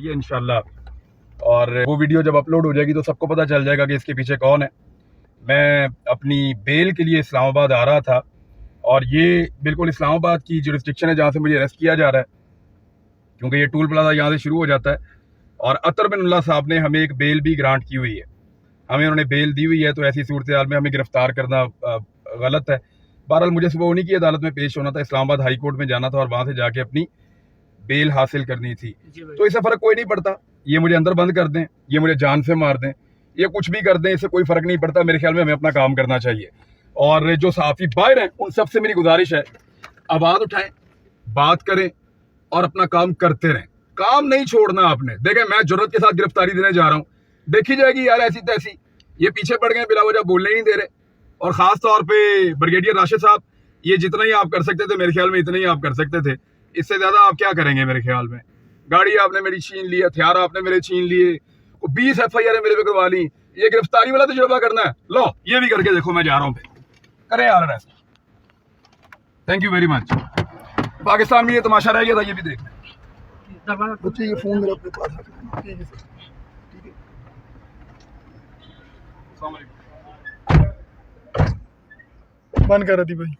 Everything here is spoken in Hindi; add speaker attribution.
Speaker 1: ठीक है इंशाल्लाह। और वो वीडियो जब अपलोड हो जाएगी तो सबको पता चल जाएगा कि इसके पीछे कौन है। मैं अपनी बेल के लिए इस्लामाबाद आ रहा था और ये बिल्कुल इस्लामाबाद की जुरिस्डिक्शन है जहाँ से मुझे अरेस्ट किया जा रहा है, क्योंकि ये टूल प्लाजा यहाँ से शुरू हो जाता है। और अतर बिन साहब ने हमें एक बेल भी ग्रांट की हुई है, हमें उन्होंने बेल दी हुई है। तो ऐसी सूरत हाल में हमें गिरफ्तार करना गलत है। बहरहाल मुझे सुबह उन्हीं की अदालत में पेश होना था, इस्लामाबाद हाई कोर्ट में जाना था और वहां से जाके अपनी बेल हासिल करनी थी। तो इससे फर्क कोई नहीं पड़ता, ये मुझे अंदर बंद कर दें, ये मुझे जान से मार दें, ये कुछ भी कर दें, इससे कोई फर्क नहीं पड़ता। मेरे ख्याल में हमें अपना काम करना चाहिए। और जो सहाफी बाहर हैं उन सबसे मेरी गुजारिश है, आवाज उठाएं, बात करें और अपना काम करते रहें। काम नहीं छोड़ना आपने। देखें, मैं जुर्रत के साथ गिरफ्तारी देने जा रहा हूं, देखी जाएगी यार ऐसी तैसी। ये पीछे पड़ गए, बिला वजह बोलने ही नहीं दे रहे। और खास तौर पे ब्रिगेडियर राशिद साहब, ये जितना ही आप कर सकते थे मेरे ख्याल में इतना ही आप कर सकते थे, इससे ज्यादा आप क्या करेंगे मेरे ख्याल में। गाड़ी आपने मेरी छीन ली, हथियार आपने मेरे छीन लिए, 20 FIR मेरे पे करवा ली। ये गिरफ्तारी वाला तजुर्बा करना है, लो ये भी करके देखो, मैं जा रहा हूँ पे करें यार ऐसा। Thank you very much. Pakistan में ये तमाशा रह गया था, ये भी देख लें।
Speaker 2: बच्चे ये फोन मेरा अपने पास है। ठीक है सर, ठीक है।
Speaker 1: अस्सलाम वालेकुम।
Speaker 2: बंद कर दी भाई।